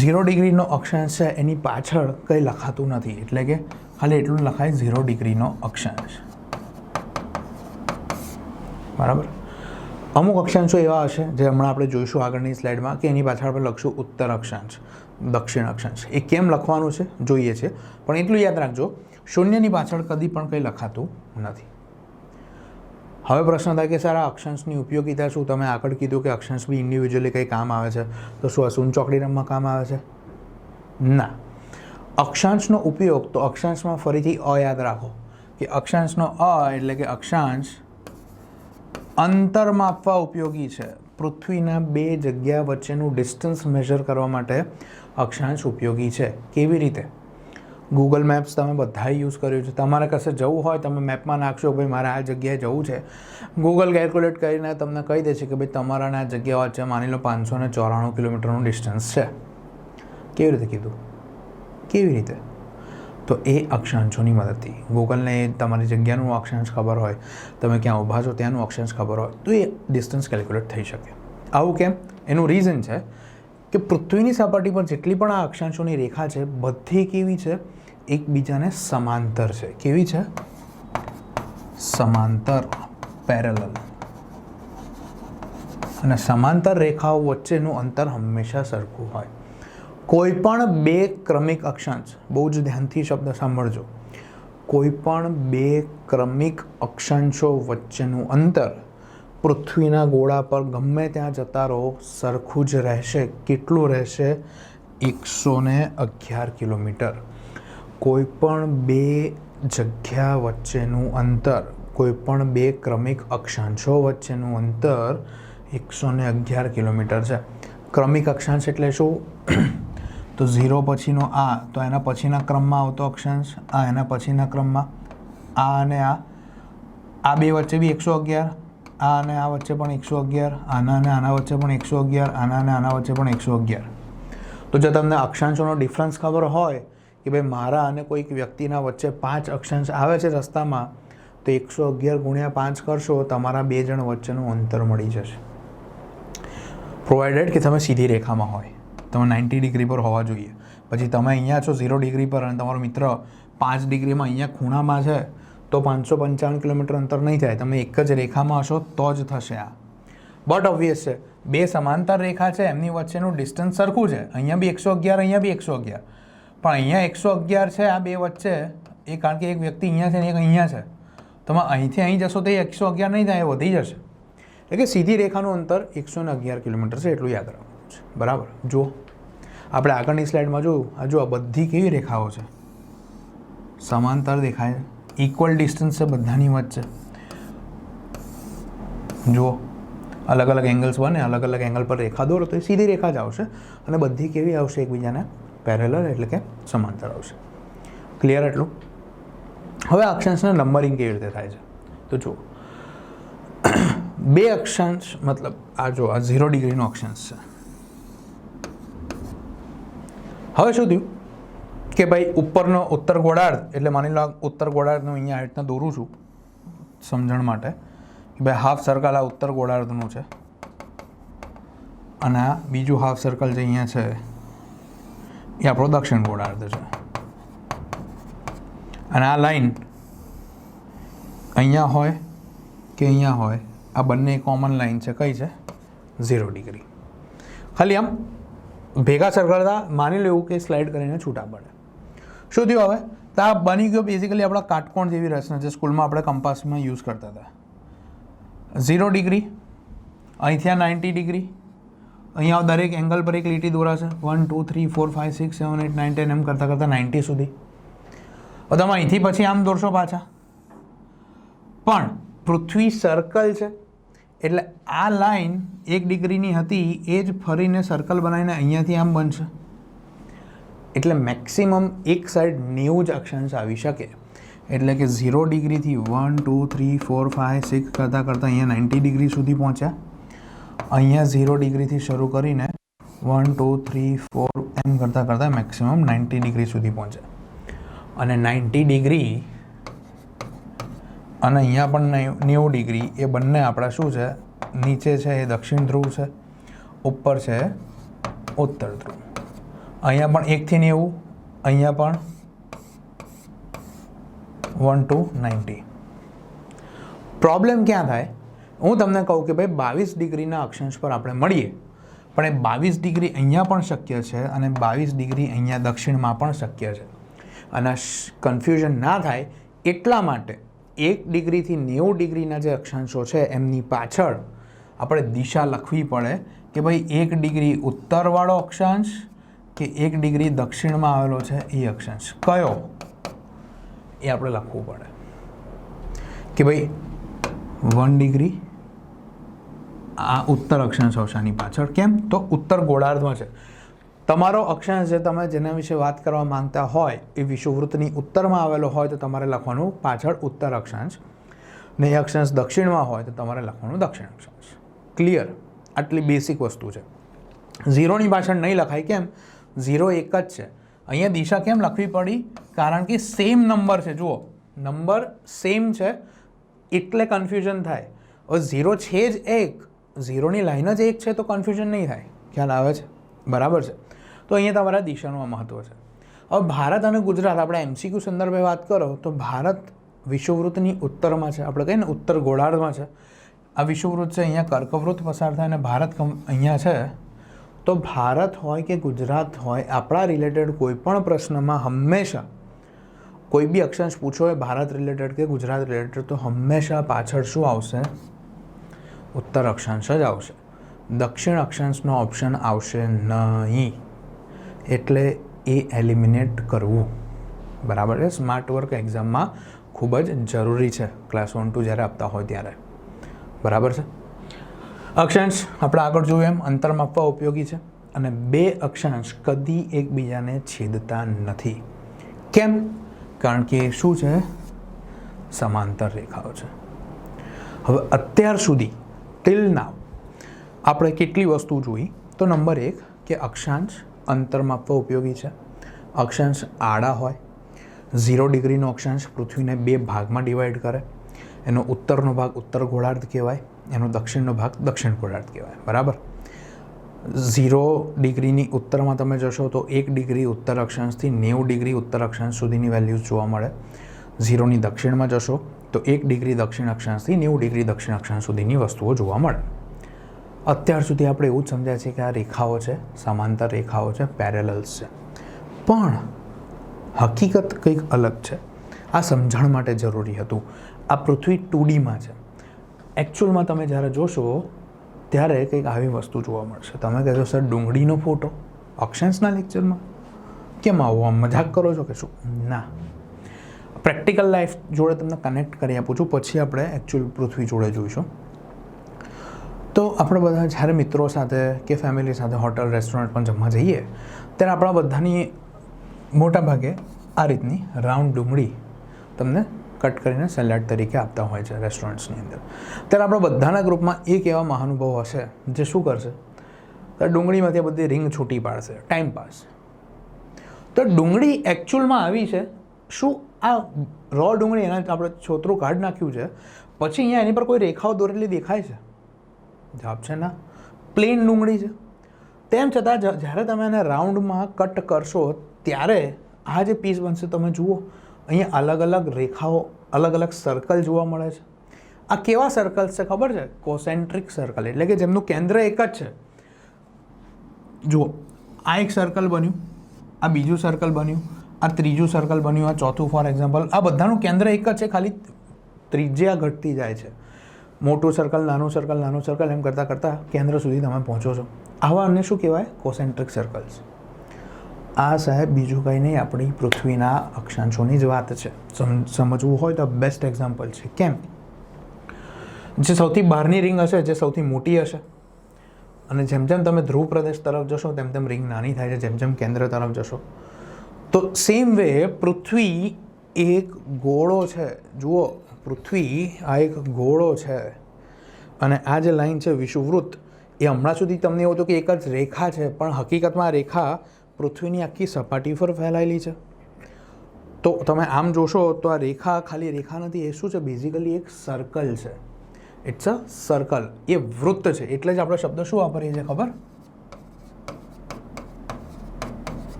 0 ડિગ્રીનો અક્ષાંશ છે, એની પાછળ કંઈ લખાતું નથી, એટલે કે ખાલી એટલું લખાય 0 ડિગ્રીનો અક્ષાંશ. બરાબર. અમુક અક્ષાંશો એવા હશે જે હમણાં આપણે જોઈશું આગળની સ્લાઇડમાં, કે એની પાછળ આપણે લખશું ઉત્તર અક્ષાંશ, દક્ષિણ અક્ષાંશ. એ કેમ લખવાનું છે જોઈએ છે, પણ એટલું યાદ રાખજો, 0ની પાછળ કદી પણ કંઈ લખાતું નથી. હવે પ્રશ્ન થાય કે સર આ અક્ષાંશની ઉપયોગિતા શું? તમે આગળ કીધું કે અક્ષાંશ બી ઇન્ડિવિજ્યુઅલી કંઈ કામ આવે છે, તો શું અસૂન ચોકડી રમવા કામ આવે છે? ના. અક્ષાંશનો ઉપયોગ તો અક્ષાંશમાં ફરીથી અ યાદ રાખો કે અક્ષાંશનો અ એટલે કે અક્ષાંશ અંતર માપવા ઉપયોગી છે. પૃથ્વીના 2 જગ્યા વચ્ચેનું ડિસ્ટન્સ મેઝર કરવા માટે અક્ષાંશ ઉપયોગી છે. કેવી રીતે? ગૂગલ મેપ્સ તમે બધાએ યુઝ કર્યું છે. તમારે કશે જવું હોય, તમે મેપમાં નાખશો ભાઈ મારે આ જગ્યાએ જવું છે, ગૂગલ કેલ્ક્યુલેટ કરીને તમને કહી દે છે કે ભાઈ તમારાને આ જગ્યા વચ્ચે માની લો 594 કિલોમીટરનું ડિસ્ટન્સ છે. કેવી રીતે કીધું? કેવી રીતે? તો એ અક્ષાંશોની મદદથી. ગૂગલને તમારી જગ્યાનું અક્ષાંશ ખબર હોય, તમે ક્યાં ઊભા છો ત્યાંનું અક્ષાંશ ખબર હોય, તો એ ડિસ્ટન્સ કેલ્ક્યુલેટ થઈ શકે. આવું કેમ? એનું રીઝન છે કે પૃથ્વીની સપાટી પર જેટલી પણ આ અક્ષાંશોની રેખા છે, બધી કેવી છે? એકબીજાને સમાંતર છે. કેવી છે? સમાંતર, પેરેલલ. અને સમાંતર રેખાઓ વચ્ચેનું અંતર હંમેશા સરખું હોય. કોઈ પણ 2 ક્રમિક અક્ષાંશ, બહુ જ ધ્યાનથી શબ્દ સાંભળજો, કોઈ પણ 2 ક્રમિક અક્ષાંશો વચ્ચેનું અંતર પૃથ્વીના ગોળા પર ગમે ત્યાં જતા રહો સરખું જ રહેશે. કેટલું રહેશે? 111 કિલોમીટર. કોઈ પણ બે જગ્યા વચ્ચેનું અંતર, કોઈ પણ બે ક્રમિક અક્ષાંશો વચ્ચેનું અંતર 111 કિલોમીટર છે. ક્રમિક અક્ષાંશ એટલે શું? તો 0 પછીનો આ, તો એના પછીના ક્રમમાં આવતો અક્ષાંશ, આ એના પછીના ક્રમમાં, આ અને આ બે વચ્ચે બી 111, આ અને આ વચ્ચે પણ 111, આના અને આના વચ્ચે પણ 111, આના અને આના વચ્ચે પણ 111. તો જો તમને અક્ષાંશોનો ડિફરન્સ ખબર હોય કે ભાઈ મારા અને કોઈક વ્યક્તિના વચ્ચે 5 અક્ષાંશ આવે છે રસ્તામાં, તો 111 ગુણ્યા 5 કરશો, તમારા બે જણ વચ્ચેનું અંતર મળી જશે. પ્રોવાઇડેડ કે તમે સીધી રેખામાં હોય, તમે 90 ડિગ્રી પર હોવા જોઈએ. પછી તમે અહીંયા છો 0 ડિગ્રી પર અને તમારો મિત્ર 5 ડિગ્રીમાં અહીંયા ખૂણામાં છે, તો 555 કિલોમીટર અંતર નહીં થાય. તમે એક જ રેખામાં હશો તો જ થશે આ. બટ ઓબ્વિયસ છે, બે સમાંતર રેખા છે, એમની વચ્ચેનું ડિસ્ટન્સ સરખું છે. અહીંયા બી 111, અહીંયા બી 111, પણ અહીંયા 111 છે આ બે વચ્ચે, એ કારણ કે એક વ્યક્તિ અહીંયા છે ને એક અહીંયા છે. તમે અહીંથી અહીં જશો તો એ 111 નહીં થાય, એ વધી જશે. એટલે કે સીધી રેખાનું અંતર 111 કિલોમીટર છે, એટલું યાદ રાખવાનું છે. બરાબર. જુઓ આપણે આગળની સ્લાઇડમાં જોયું, આ જો આ બધી કેવી રેખાઓ છે? સમાંતર દેખાય છે, ઇક્વલ ડિસ્ટન્સ છે બધાની વચ્ચે. જુઓ અલગ અલગ એંગલ્સ બને, અલગ અલગ એંગલ પર રેખા દોરો તો એ સીધી રેખા જ આવશે અને બધી કેવી આવશે? એકબીજાને પેરેલલ એટલે કે સમાંતર આવશે. ક્લિયર એટલું? હવે અક્ષાંશના નંબરિંગ કેવી રીતે થાય છે તો જુઓ, બે અક્ષાંશ મતલબ આ જો આ 0 ડિગ્રીનો અક્ષાંશ છે. હવે શું થયું કે ભાઈ ઉપરનો ઉત્તર ગોળાર્ધ, એટલે માની લો ઉત્તર ગોળાર્ધનું અહીંયા આ રીતના દોરું છું સમજણ માટે કે ભાઈ હાફ સર્કલ આ ઉત્તર ગોળાર્ધનું છે અને આ બીજું હાફ સર્કલ જે અહીંયા છે એ આપણો દક્ષિણ ગોળાર્ધ છે. અને આ લાઈન અહીંયા હોય કે અહીંયા હોય, આ બંને કોમન લાઈન છે. કઈ છે? 0 ડિગ્રી. ખાલી આમ ભેગા સર્કલતા માની લેવું કે સ્લાઇડ કરીને છૂટા પડે. શું થયું હવે? તો આ બની ગયો બેઝિકલી આપણા કાટકોણ જેવી રચના છે. સ્કૂલમાં આપણે કંપાસમાં યુઝ કરતા હતા. 0 ડિગ્રી, અહીંથી આ 90 ડિગ્રી, અહીંયા દરેક એંગલ પર એક લીટી દોરાશે. 1 2 3 4 5 6 7 8 9 10 એમ કરતાં કરતાં 90 સુધી. હવે તમે અહીંથી પછી આમ દોરશો પાછા, પણ પૃથ્વી સર્કલ છે એટલે આ લાઈન 1 ડિગ્રીની હતી એ જ ફરીને સર્કલ બનાવીને અહીંયાથી આમ બનશે. એટલે મેક્સિમમ એક સાઈડ 90 જ અક્ષાંશ આવી શકે. એટલે કે 0 ડિગ્રીથી 1 2 3 4 5 6 કરતાં કરતાં અહીંયા 90 ડિગ્રી સુધી પહોંચ્યા. અહીંયા 0 ડિગ્રીથી શરૂ કરીને 1 2 3 4 એમ કરતાં કરતાં મેક્સિમમ 90 ડિગ્રી સુધી પહોંચ્યા. અને 90 ડિગ્રી અને અહીંયા પણ 90 ડિગ્રી એ બંને આપણા શું છે? નીચે છે એ દક્ષિણ ધ્રુવ છે, ઉપર છે ઉત્તર ધ્રુવ. અહીંયા પણ 1 થી 90, અહીંયા પણ 1 to 90. પ્રોબ્લેમ ક્યાં થાય? હું તમને કહું કે ભાઈ 22 ડિગ્રીના અક્ષાંશ પર આપણે મળીએ, પણ એ 22 ડિગ્રી અહીંયા પણ શક્ય છે અને 22 ડિગ્રી અહીંયા દક્ષિણમાં પણ શક્ય છે. અને કન્ફ્યુઝન ના થાય એટલા માટે 1 ડિગ્રીથી 90 ડિગ્રીના જે અક્ષાંશો છે એમની પાછળ આપણે દિશા લખવી પડે કે ભાઈ 1 ડિગ્રી ઉત્તરવાળો અક્ષાંશ કે 1 ડિગ્રી દક્ષિણમાં આવેલો છે એ અક્ષાંશ કયો, એ આપણે લખવું પડે કે ભાઈ 1 ડિગ્રી આ ઉત્તર અક્ષાંશ આવશે આની પાછળ. કેમ? તો ઉત્તર ગોળાર્ધમાં છે તમારો અક્ષાંશ. જે તમે જેના વિશે વાત કરવા માંગતા હોય એ વિષુવવૃત્તની ઉત્તરમાં આવેલો હોય તો તમારે લખવાનું પાછળ ઉત્તર અક્ષાંશ, ને એ અક્ષાંશ દક્ષિણમાં હોય તો તમારે લખવાનું દક્ષિણ અક્ષાંશ. ક્લિયર? આટલી બેસિક વસ્તુ છે. 0ની પાછળ નહીં લખાય. કેમ? 0 એક જ છે. અહીંયા દિશા કેમ લખવી પડી? કારણ કે સેમ નંબર છે. જુઓ નંબર સેમ છે એટલે કન્ફ્યુઝન થાય. હવે 0 છે જ એક, 0ની લાઈન જ એક છે તો કન્ફ્યુઝન નહીં થાય. ખ્યાલ આવે છે? બરાબર છે. તો અહીંયા તમારા દિશાનું મહત્ત્વ છે. હવે ભારત અને ગુજરાત, આપણે MCQ સંદર્ભે વાત કરો તો ભારત વિષુવવૃત્તની ઉત્તરમાં છે. આપણે કહીએ ને ઉત્તર ગોળાર્ધમાં છે. આ વિષુવવૃત્ત છે, અહીંયા કર્કવૃત્ત પસાર થાય અને ભારત અહીંયા છે. તો ભારત હોય કે ગુજરાત હોય, આપણા રિલેટેડ કોઈ પણ પ્રશ્નમાં હંમેશા કોઈ બી અક્ષાંશ પૂછો હોય ભારત રિલેટેડ કે ગુજરાત રિલેટેડ, તો હંમેશા પાછળ શું આવશે? ઉત્તર અક્ષાંશ જ આવશે. દક્ષિણ અક્ષાંશનો ઓપ્શન આવશે નહીં, એટલે એ એલિમિનેટ કરવું. બરાબર છે. સ્માર્ટ વર્ક એક્ઝામમાં ખૂબ જ જરૂરી છે ક્લાસ 1 2 જ્યારે આપતા હોય ત્યારે. બરાબર છે. અક્ષાંશ આપણે આગળ જોયું એમ અંતર માપવા ઉપયોગી છે, અને બે અક્ષાંશ કદી એકબીજાને છેદતા નથી. કેમ? કારણ કે શું છે? સમાંતર રેખાઓ છે. હવે અત્યાર સુધી ટિલ નાવ આપણે કેટલી વસ્તુ જોઈ? તો નંબર 1 કે અક્ષાંશ અંતર માપવા ઉપયોગી છે. અક્ષાંશ આડા હોય, 0 ડિગ્રીનો અક્ષાંશ પૃથ્વીને 2 ભાગમાં ડિવાઈડ કરે. એનો ઉત્તરનો ભાગ ઉત્તર ગોળાર્ધ કહેવાય, એનો દક્ષિણનો ભાગ દક્ષિણ ગોળાર્ધ કહેવાય. બરાબર. 0 ડિગ્રીની ઉત્તરમાં તમે જશો તો 1 ડિગ્રી ઉત્તર અક્ષાંશથી 90 ડિગ્રી ઉત્તર અક્ષાંશ સુધીની વેલ્યુઝ જોવા મળે. 0ની દક્ષિણમાં જશો તો 1 ડિગ્રી દક્ષિણ અક્ષાંશથી 90 ડિગ્રી દક્ષિણ અક્ષાંશ સુધીની વસ્તુઓ જોવા મળે. અત્યાર સુધી આપણે એવું જ સમજ્યા છે કે આ રેખાઓ છે, સમાંતર રેખાઓ છે, પેરેલલ્સ છે. પણ હકીકત કંઈક અલગ છે. આ સમજણ માટે જરૂરી હતું. આ પૃથ્વી 2Dમાં છે. એકચ્યુઅલમાં તમે જ્યારે જોશો ત્યારે કંઈક આવી વસ્તુ જોવા મળશે. તમે કહેશો સર ડુંગળીનો ફોટો અક્ષાંશના લેક્ચરમાં કેમ આવો? આમ મજાક કરો છો કે શું? ના, પ્રેક્ટિકલ લાઈફ જોડે તમને કનેક્ટ કરી આપું છું, પછી આપણે એકચ્યુઅલ પૃથ્વી જોડે જોઈશું. તો આપણે બધા જ્યારે મિત્રો સાથે કે ફેમિલી સાથે હોટલ રેસ્ટોરન્ટ પણ જમવા જઈએ ત્યારે આપણા બધાની મોટા ભાગે આ રીતની રાઉન્ડ ડુંગળી તમને કટ કરીને સેલેડ તરીકે આપતા હોય છે રેસ્ટોરન્ટ્સની અંદર. ત્યારે આપણા બધાના ગ્રુપમાં એક એવા મહાનુભાવ હશે જે શું કરશે? તો ડુંગળીમાંથી બધી રિંગ છૂટી પાડશે, ટાઈમ પાસ. તો ડુંગળી એકચ્યુઅલમાં આવી છે શું? આ રો ડુંગળી એના આપણે છોતરું કાઢી નાખ્યું છે, પછી અહીંયા એની પર કોઈ રેખાઓ દોરેલી દેખાય છે? જવાબ છે ના, પ્લેન ડુંગળી છે. તેમ છતાં જ્યારે તમે એને રાઉન્ડમાં કટ કરશો ત્યારે આ જે પીસ બનશે તમે જુઓ અહીંયા અલગ અલગ રેખાઓ, અલગ અલગ સર્કલ જોવા મળે છે. આ કેવા સર્કલ્સ છે ખબર છે? કોસેન્ટ્રિક સર્કલ, એટલે કે જેમનું કેન્દ્ર એક જ છે. જુઓ, આ એક સર્કલ બન્યું, આ બીજું સર્કલ બન્યું, આ ત્રીજું સર્કલ બન્યું, આ ચોથું ફોર એક્ઝામ્પલ. આ બધાનું કેન્દ્ર એક જ છે, ખાલી ત્રિજ્યા ઘટતી જાય છે. મોટું સર્કલ, નાનું સર્કલ, નાનું સર્કલ એમ કરતાં કરતાં કેન્દ્ર સુધી તમે પહોંચો છો. આવાને શું કહેવાય? કોસેન્ટ્રિક સર્કલ્સ. આ સાહેબ બીજું કંઈ નહીં, આપણી પૃથ્વીના અક્ષાંશોની જ વાત છે. સમજવું હોય તો બેસ્ટ એક્ઝામ્પલ છે. કેમ? જે સૌથી બહારની રિંગ હશે, જે સૌથી મોટી હશે, અને જેમ જેમ તમે ધ્રુવ પ્રદેશ તરફ જશો તેમ તેમ રિંગ નાની થાય છે, જેમ જેમ કેન્દ્ર તરફ જશો. તો સેમ વે પૃથ્વી એક ગોળો છે. જુઓ, પૃથ્વી આ એક ગોળો છે, અને આ જે લાઈન છે વિષુવવૃત્ત, એ હમણાં સુધી તમને એવું હતું કે એક જ રેખા છે, પણ હકીકતમાં આ રેખા પૃથ્વીની આખી સપાટી પર ફેલાયેલી છે. તો તમે આમ જોશો તો આ રેખા ખાલી રેખા નથી, એ શું છે? બેઝિકલી એક સર્કલ છે. It's a circle. એ વૃત્ત છે, એટલે જ આપણે શબ્દ શું વાપરીએ છીએ ખબર?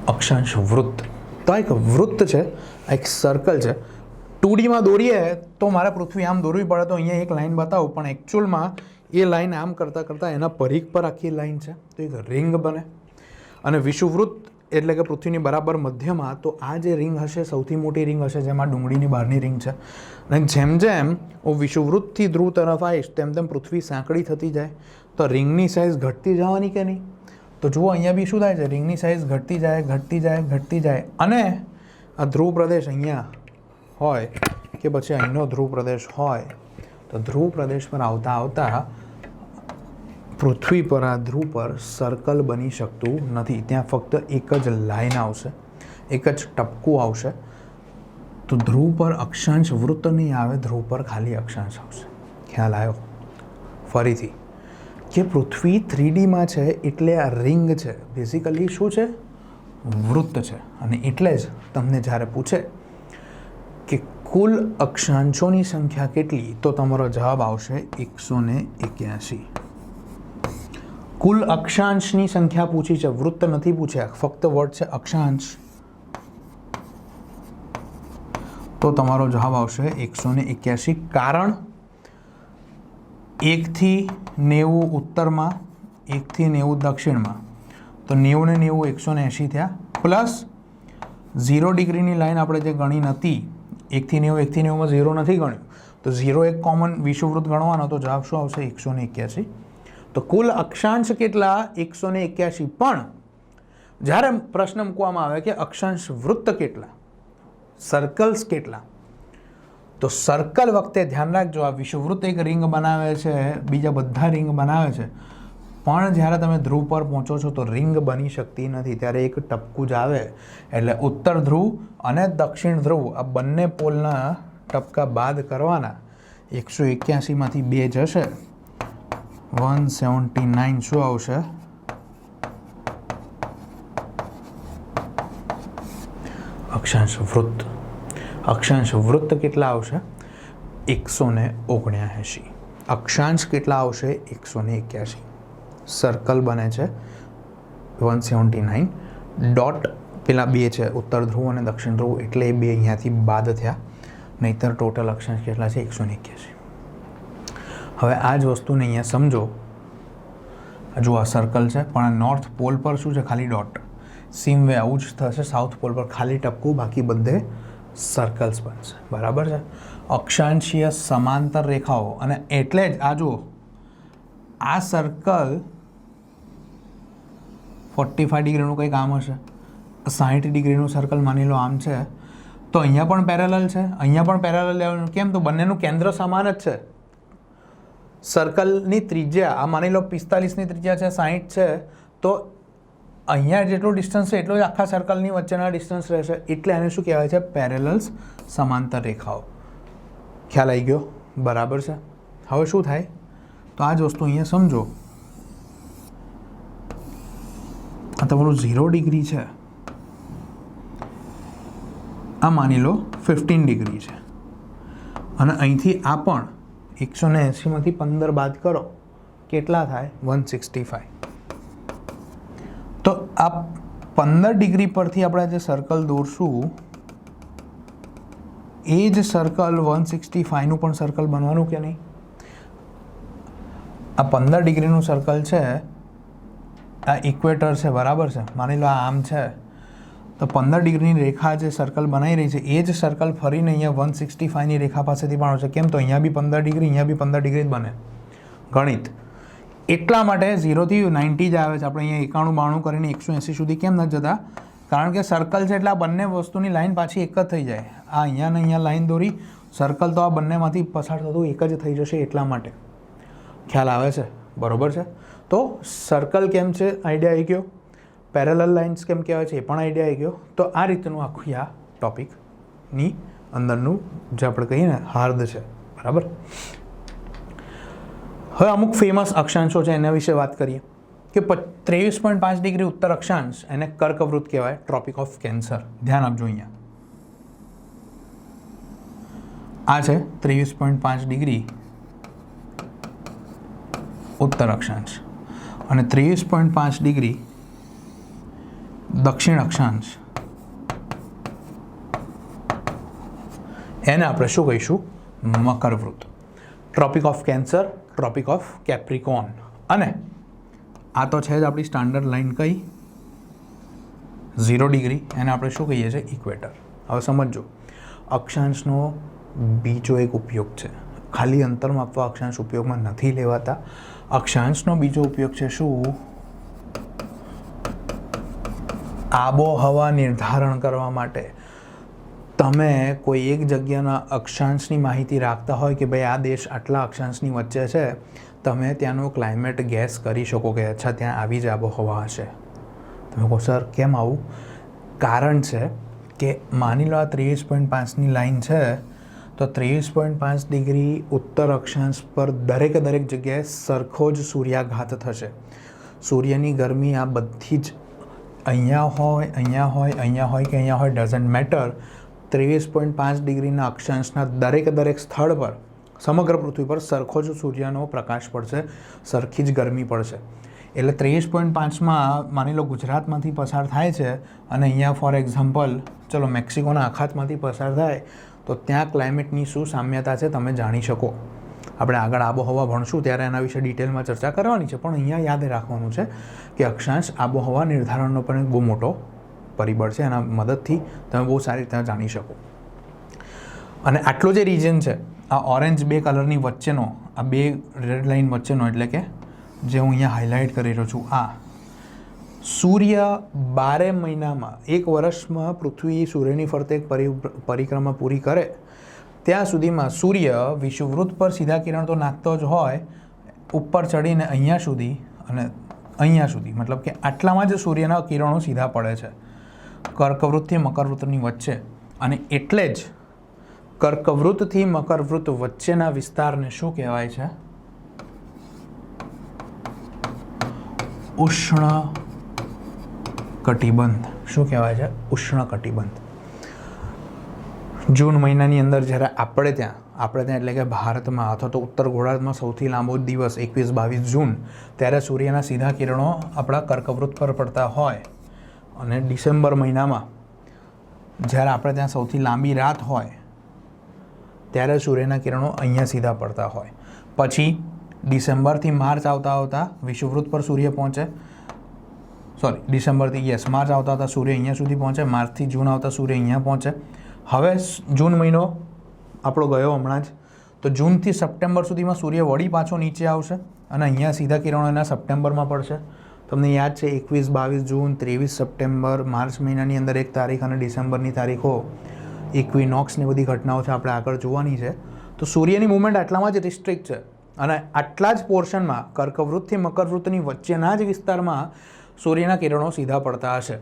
અક્ષાંશ વૃત્ત. તો એક વૃત્ત છે, એક સર્કલ છે. 2Dમાં દોરીએ તો મારે પૃથ્વી આમ દોરવી પડે તો અહીંયા એક લાઈન બતાવું, પણ એકચ્યુઅલમાં એ લાઈન આમ કરતાં કરતાં એના પરિઘ પર આખી લાઈન છે, તો એક રિંગ બને. અને વિષુવવૃત્ત એટલે કે પૃથ્વીની બરાબર મધ્યમાં, તો આ જે રિંગ હશે સૌથી મોટી રિંગ હશે, જેમાં ડુંગળીની બહારની રિંગ છે. અને જેમ જેમ હું વિષુવવૃત્તથી ધ્રુવ તરફ આવીશ તેમ તેમ પૃથ્વી સાંકડી થતી જાય, તો રિંગની સાઇઝ ઘટતી જવાની કે નહીં? તો જુઓ અહીંયા બી શું થાય છે? રિંગની સાઇઝ ઘટતી જાય, ઘટતી જાય, ઘટતી જાય. અને આ ધ્રુવ પ્રદેશ અહીંયા હોય કે પછી અહીંનો ધ્રુવ પ્રદેશ હોય, તો ધ્રુવ પ્રદેશ પર આવતા આવતા પૃથ્વી પર આ ધ્રુવ પર સર્કલ બની શકતું નથી. ત્યાં ફક્ત એક જ લાઈન આવશે, એક જ ટપકું આવશે. તો ધ્રુવ પર અક્ષાંશ વૃત્ત નહીં આવે, ધ્રુવ પર ખાલી અક્ષાંશ આવશે. ખ્યાલ આવ્યો? ફરીથી કે પૃથ્વી 3Dમાં છે એટલે આ રિંગ છે, બેઝિકલી શું છે? વૃત્ત છે. અને એટલે જ તમને જ્યારે પૂછે કે કુલ અક્ષાંશોની સંખ્યા કેટલી, તો તમારો જવાબ આવશે 181. કુલ અક્ષાંશની સંખ્યા પૂછી છે, વૃત્ત નથી પૂછ્યા, ફક્ત વર્ડ છે અક્ષાંશ. તો તમારો જવાબ આવશે 181. કારણ 1 થી 90 ઉત્તરમાં, 1 થી 90 દક્ષિણમાં, તો 90 ને 90 180 થયા. પ્લસ 0 ડિગ્રીની લાઈન આપણે જે ગણી નથી, 1 થી 90, 1 થી 90માં 0 નથી ગણ્યું, તો 0 એક કોમન વિષુવવૃત્ત ગણવાનો તો જવાબ શું આવશે 181. તો કુલ અક્ષાંશ કેટલા 181. પણ જ્યારે પ્રશ્ન મૂકવામાં આવે કે અક્ષાંશ વૃત્ત કેટલા, સર્કલ્સ કેટલા, તો સર્કલ વખતે ધ્યાન રાખજો આ વિષુવવૃત્ત એક રિંગ બનાવે છે, બીજા બધા રિંગ બનાવે છે, પણ જ્યારે તમે ધ્રુવ પર પહોંચો છો તો રિંગ બની શકતી નથી. ત્યારે એક ટપકું જ આવે એટલે ઉત્તર ધ્રુવ અને દક્ષિણ ધ્રુવ આ બંને પોલના ટપકા બાદ કરવાના. 181માંથી 2 જશે, 179 શું આવશે? અક્ષાંશ વૃત્ત. અક્ષાંશ વૃત્ત કેટલા આવશે 179. અક્ષાંશ કેટલા આવશે 181. સર્કલ બને છે 179. ડોટ પેલા 2 છે ઉત્તર ધ્રુવ અને દક્ષિણ ધ્રુવ એટલે એ 2 અહીંયાથી બાદ થયા, નહીતર ટોટલ અક્ષાંશ કેટલા છે 181. હવે આ જ વસ્તુને અહીંયા સમજો. જો આ સર્કલ છે પણ નોર્થ પોલ પર શું છે ખાલી ડોટ, સેમ વે આવું જ થશે સાઉથ પોલ પર ખાલી ટપકું, બાકી બધે સર્કલ્સ બનશે. બરાબર છે. અક્ષાંશીય સમાંતર રેખાઓ અને એટલે જ આ જુઓ આ સર્કલ 45 ડિગ્રીનું કંઈ કામ હશે, 60 ડિગ્રીનું સર્કલ માની લો આમ છે તો અહીંયા પણ પેરેલલ છે, અહીંયા પણ પેરેલલ લેવાનું. કેમ? તો બંનેનું કેન્દ્ર સમાન જ છે. સર્કલની ત્રિજ્યા આ માની લો 45ની ત્રિજ્યા છે, 60 છે, તો અહીંયા જેટલું ડિસ્ટન્સ છે એટલું જ આખા સર્કલની વચ્ચેના ડિસ્ટન્સ રહેશે. એટલે આને શું કહેવાય છે? પેરેલલ્સ, સમાંતર રેખાઓ. ખ્યાલ આવી ગયો? બરાબર છે. હવે શું થાય તો આ જ વસ્તુ અહીંયા સમજો. આ તમારું 0 ડિગ્રી છે, આ માની લો 15 ડિગ્રી છે, અને અહીંથી આ પણ 180માંથી 15 બાદ કરો કેટલા થાય 165. તો આ 15 ડિગ્રી પરથી આપણે જે સર્કલ દોરશું એ જ સર્કલ 165નું પણ સર્કલ બનવાનું કે નહીં? આ 15 ડિગ્રીનું સર્કલ છે, આ ઇક્વેટર છે, બરાબર છે. માની લો આ આમ છે તો 15 ડિગ્રીની રેખા જે સર્કલ બનાવી રહી છે એ જ સર્કલ ફરીને અહીંયા 165ની રેખા પાસેથી પણ આવશે. કેમ? તો અહીંયા બી 15 ડિગ્રી, અહીંયા બી 15 ડિગ્રી જ બને. ગણિત એટલા માટે 0થી 90 જ આવે છે. આપણે અહીંયા 91 92 કરીને 180 સુધી કેમ નથી જતા? કારણ કે સર્કલ છે એટલે આ બંને વસ્તુની લાઈન પાછી એક જ થઈ જાય. આ અહીંયા ને અહીંયા લાઈન દોરી, સર્કલ તો આ બંનેમાંથી પસાર થતું એક જ થઈ જશે એટલા માટે. ખ્યાલ આવે છે? બરોબર છે. તો સર્કલ કેમ છે આઈડિયા આવી ગયો, પેરેલલ લાઇન્સ કેમ કહેવાય છે એ પણ આઈડિયા આવી ગયો. તો આ રીતનું આખું આ ટોપિકની અંદરનું જે આપણે કહીએ ને હાર્દ છે. બરાબર. હવે અમુક ફેમસ અક્ષાંશો છે એના વિશે વાત કરીએ કે 23.5 ડિગ્રી ઉત્તર અક્ષાંશ એને કર્કવૃત્ત કહેવાય, ટ્રોપિક ઓફ કેન્સર. ધ્યાન આપજો. અહીંયા આ છે 23.5 ડિગ્રી ઉત્તર અક્ષાંશ અને 23.5 ડિગ્રી દક્ષિણ અક્ષાંશ. એને આપણે શું કહીશું? મકરવૃત્ત. Tropic of cancer, tropic of capricorn. અને આ તો છે જ આપણી સ્ટાન્ડર્ડ લાઇન કઈ 0 ડિગ્રી, એને આપણે શું કહીએ છીએ? ઇક્વેટર. હવે સમજો અક્ષાંશનો બીજો એક ઉપયોગ છે. ખાલી અંતર માપવા અક્ષાંશ ઉપયોગમાં નથી લેવાતા. અક્ષાંશનો બીજો ઉપયોગ છે શું? આબોહવા નિર્ધારણ કરવા માટે. તમે કોઈ એક જગ્યાના અક્ષાંશની માહિતી રાખતા હોય કે ભાઈ આ દેશ આટલા અક્ષાંશની વચ્ચે છે, તમે ત્યાંનું ક્લાઇમેટ ગેસ કરી શકો કે અચ્છા ત્યાં આવી જ આબોહવા હશે. તમે કહો સર કેમ આવું? કારણ છે કે માની લો આ 23.5ની લાઈન છે તો 23.5 ડિગ્રી ઉત્તર અક્ષાંશ પર દરેક જગ્યાએ સરખો જ સૂર્યાઘાત થશે. સૂર્યની ગરમી આ બધી જ અહીંયા હોય, અહીંયા હોય, અહીંયા હોય કે અહીંયા હોય, ડઝન્ટ મેટર. 23.5 ડિગ્રીના અક્ષાંશના દરેક સ્થળ પર સમગ્ર પૃથ્વી પર સરખો જ સૂર્યનો પ્રકાશ પડશે, સરખી જ ગરમી પડશે. એટલે 23.5માં માની લો ગુજરાતમાંથી પસાર થાય છે અને અહીંયા ફોર એક્ઝામ્પલ ચલો મેક્સિકોના અખાતમાંથી પસાર થાય તો ત્યાં ક્લાઇમેટની શું સામ્યતા છે તમે જાણી શકો. આપણે આગળ આબોહવા ભણશું ત્યારે એના વિશે ડિટેલમાં ચર્ચા કરવાની છે, પણ અહીંયા યાદ રાખવાનું છે કે અક્ષાંશ આબોહવા નિર્ધારણનો પણ એક બહુ મોટો પરિબળ છે. એના મદદથી તમે બહુ સારી રીતે જાણી શકો. અને આટલો જે રિજન છે આ ઓરેન્જ બે કલરની વચ્ચેનો આ બે રેડ લાઇન વચ્ચેનો એટલે કે જે હું અહીંયા હાઇલાઇટ કરી રહ્યો છું આ સૂર્ય 12 મહિનામાં એક વર્ષમાં પૃથ્વી સૂર્યની ફરતે એક પરિક્રમા પૂરી કરે ત્યાં સુધીમાં સૂર્ય વિષુવવૃત્ત પર સીધા કિરણ તો નાખતો જ હોય, ઉપર ચડીને અહીંયા સુધી અને અહીંયા સુધી, મતલબ કે આટલામાં જ સૂર્યના કિરણો સીધા પડે છે કર્કવૃત્તથી મકરવૃત્તની વચ્ચે. અને એટલે જ કર્કવૃત્તથી મકરવૃત્ત વચ્ચેના વિસ્તારને શું કહેવાય છે? ઉષ્ણ કટિબંધ. શું કહેવાય છે? ઉષ્ણ કટિબંધ. જૂન મહિનાની અંદર જ્યારે આપણે ત્યાં એટલે કે ભારતમાં અથવા તો ઉત્તર ગોળાર્ધમાં સૌથી લાંબો દિવસ 21-22 જૂન, ત્યારે સૂર્યના સીધા કિરણો આપણા કર્કવૃત્ત પર પડતા હોય. અને ડિસેમ્બર મહિનામાં જ્યારે આપણે ત્યાં સૌથી લાંબી રાત હોય ત્યારે સૂર્યના કિરણો અહીંયા સીધા પડતા હોય. પછી ડિસેમ્બરથી માર્ચ આવતા વિષુવવૃત્ત પર સૂર્ય પહોંચે. ડિસેમ્બરથી માર્ચ આવતા સૂર્ય અહીંયા સુધી પહોંચે. માર્ચથી જૂન આવતા સૂર્ય અહીંયા પહોંચે. હવે જૂન મહિનો આપણો ગયો હમણાં જ, તો જૂનથી સપ્ટેમ્બર સુધીમાં સૂર્ય વળી પાછો નીચે આવશે અને અહીંયા સીધા કિરણો એના સપ્ટેમ્બરમાં પડશે. તમને યાદ છે 21-22 જૂન, 23 સપ્ટેમ્બર, માર્ચ મહિનાની અંદર 1 તારીખ અને ડિસેમ્બરની તારીખો ઇક્વિનોક્સની બધી ઘટનાઓ છે, આપણે આગળ જોવાની છે. તો સૂર્યની મૂવમેન્ટ આટલામાં જ રિસ્ટ્રિક્ટ છે અને આટલા જ પોર્શનમાં કર્કવૃત્તથી મકરવૃત્તની વચ્ચેના જ વિસ્તારમાં સૂર્યના કિરણો સીધા પડતા હશે.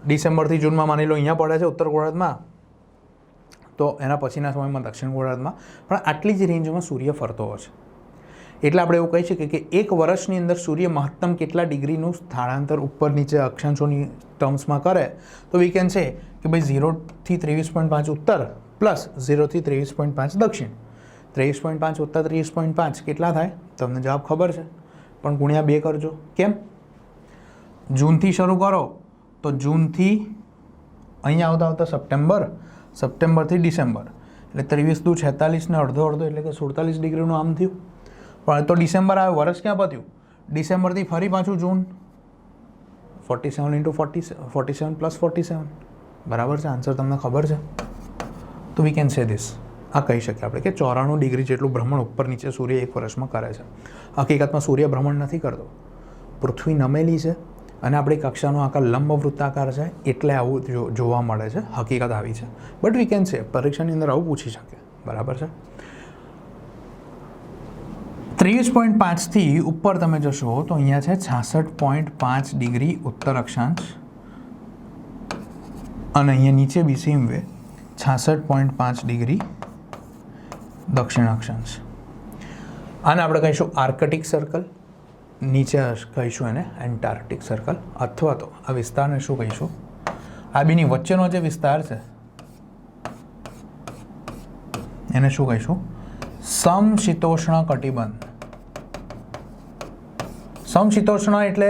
ડિસેમ્બરથી જૂનમાં માની લો અહીંયા પડે છે ઉત્તર ગોળાર્ધમાં, તો એના પછીના સમયમાં દક્ષિણ ગોળાર્ધમાં, પણ આટલી જ રેન્જમાં સૂર્ય ફરતો હશે. એટલે આપણે એવું કહી શકીએ કે એક વર્ષની અંદર સૂર્ય મહત્તમ કેટલા ડિગ્રીનું સ્થળાંતર ઉપર નીચે અક્ષાંશોની ટર્મ્સમાં કરે, તો વી કેન છે કે ભાઈ 0થી 23.5 ઉત્તર પ્લસ 0થી 23.5 દક્ષિણ. 23.5 વત્તા 23.5 કેટલા થાય? તમને જવાબ ખબર છે, પણ ગુણ્યા 2 કરજો. કેમ? જૂનથી શરૂ કરો તો જૂનથી અહીંયા આવતા સપ્ટેમ્બર, સપ્ટેમ્બરથી ડિસેમ્બર, એટલે 23 દુ 46 ને અડધો એટલે કે 47 ડિગ્રીનું આમ થયું. પણ તો ડિસેમ્બર આવે, વર્ષ ક્યાં પત્યું? ડિસેમ્બરથી ફરી પાછું જૂન. 47 × 47 + 47, બરાબર છે? આન્સર તમને ખબર છે? તો વી કેન સે ધીસ. આ કહી શકીએ આપણે કે 94 ડિગ્રી જેટલું ભ્રમણ ઉપર નીચે સૂર્ય એક વર્ષમાં કરે છે. હકીકતમાં સૂર્ય ભ્રમણ નથી કરતો, પૃથ્વી નમેલી છે અને આપણી કક્ષાનો આકાર લંબ વૃત્તાકાર છે, એટલે આવું જોવા મળે છે. હકીકત આવી છે, બટ વી કેન સે પરીક્ષાની અંદર આવું પૂછી શકે, બરાબર છે? 23.5થી ઉપર તમે જશો તો અહીંયા છે 66.5 ડિગ્રી ઉત્તર અક્ષાંશ અને અહીંયા નીચે બીસીમ વે 66.5 ડિગ્રી દક્ષિણ અક્ષાંશ. આને આપણે કહીશું આર્કટિક સર્કલ, નીચે કહીશું એને એન્ટાર્કટિક સર્કલ, અથવા તો આ વિસ્તારને શું કહીશું? આ બેની વચ્ચેનો જે વિસ્તાર છે એને શું કહીશું? સમશીતોષ્ણ કટિબંધ. સમશીતોષ્ણ એટલે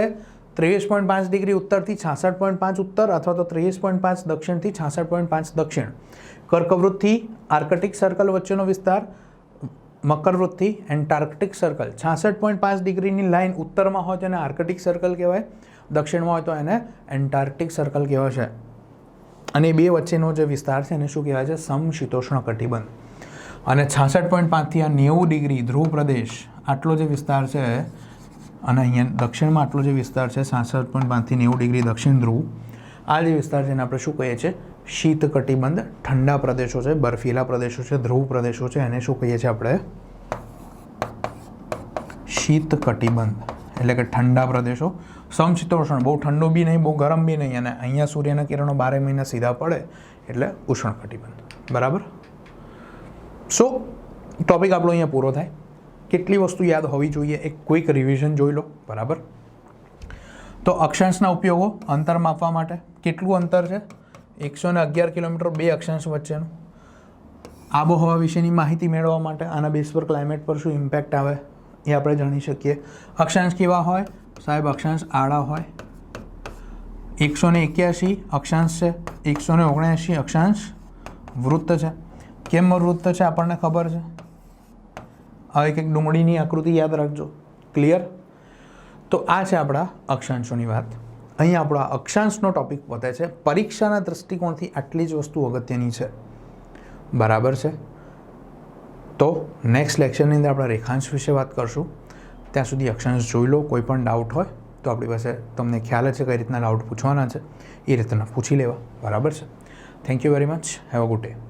23.5 ડિગ્રી ઉત્તરથી 66.5 ઉત્તર અથવા તો 23.5 દક્ષિણથી 66.5 દક્ષિણ. કર્કવૃત્તથી આર્કટિક સર્કલ વચ્ચેનો વિસ્તાર, મકરવૃત્તથી એન્ટાર્કટિક સર્કલ. 66.5 ડિગ્રીની લાઇન ઉત્તરમાં હોય તો એને આર્કટિક સર્કલ કહેવાય, દક્ષિણમાં હોય તો એને એન્ટાર્કટિક સર્કલ કહેવાય છે. અને બે વચ્ચેનો જે વિસ્તાર છે એને શું કહેવાય છે? સમશીતોષ્ણ કટિબંધ. અને 66.5થી આ 90 ડિગ્રી ધ્રુવ પ્રદેશ, આટલો જે વિસ્તાર છે, અને અહીંયા દક્ષિણમાં આટલો જે વિસ્તાર છે 66.5થી 90 ડિગ્રી દક્ષિણ ધ્રુવ, આ જે વિસ્તાર છે એને આપણે શું કહીએ છીએ? શીત કટિબંધ. ઠંડા પ્રદેશો છે, બર્ફીલા પ્રદેશો છે, ધ્રુવ પ્રદેશો છે, એને શું કહીએ છીએ આપણે? શીત કટિબંધ. એટલે કે ઠંડા પ્રદેશો. સમશીતોષ્ણ, બહુ ઠંડુ બી નહીં, બહુ ગરમ બી નહીં, અને અહીંયા સૂર્યના કિરણો 12 મહિના સીધા પડે એટલે ઉષ્ણ કટિબંધ, બરાબર? સો ટોપિક આપણો અહીંયા પૂરો થાય. કેટલી વસ્તુ યાદ હોવી જોઈએ એક ક્વિક રિવિઝન જોઈ લો, બરાબર? તો અક્ષાંશના ઉપયોગો, અંતર માપવા માટે. કેટલું અંતર છે? 111 કિલોમીટર બે અક્ષાંશ વચ્ચેનું. આબોહવા વિશેની માહિતી મેળવવા માટે આના બેઝ પર ક્લાઇમેટ પર શું ઇમ્પેક્ટ આવે એ આપણે જાણી શકીએ. અક્ષાંશ કેવા હોય? સાહેબ અક્ષાંશ આડા હોય. 181 અક્ષાંશ છે, 179 અક્ષાંશ વૃત્ત છે. કેમ વૃત્ત છે આપણને ખબર છે. હવે એક ડુંગળીની આકૃતિ યાદ રાખજો. ક્લિયર? તો આ છે આપણા અક્ષાંશોની વાત. અહીં આપણા અક્ષાંશનો ટોપિક વધે છે. પરીક્ષાના દૃષ્ટિકોણથી આટલી જ વસ્તુ અગત્યની છે, બરાબર છે? તો નેક્સ્ટ લેક્ચરની અંદર આપણે રેખાંશ વિશે વાત કરશું. ત્યાં સુધી અક્ષાંશ જોઈ લો. કોઈ પણ ડાઉટ હોય તો આપણી પાસે તમને ખ્યાલ છે કઈ રીતના ડાઉટ પૂછવાના છે, એ રીતના પૂછી લેવા. બરાબર છે. Thank you very much. Have a good day.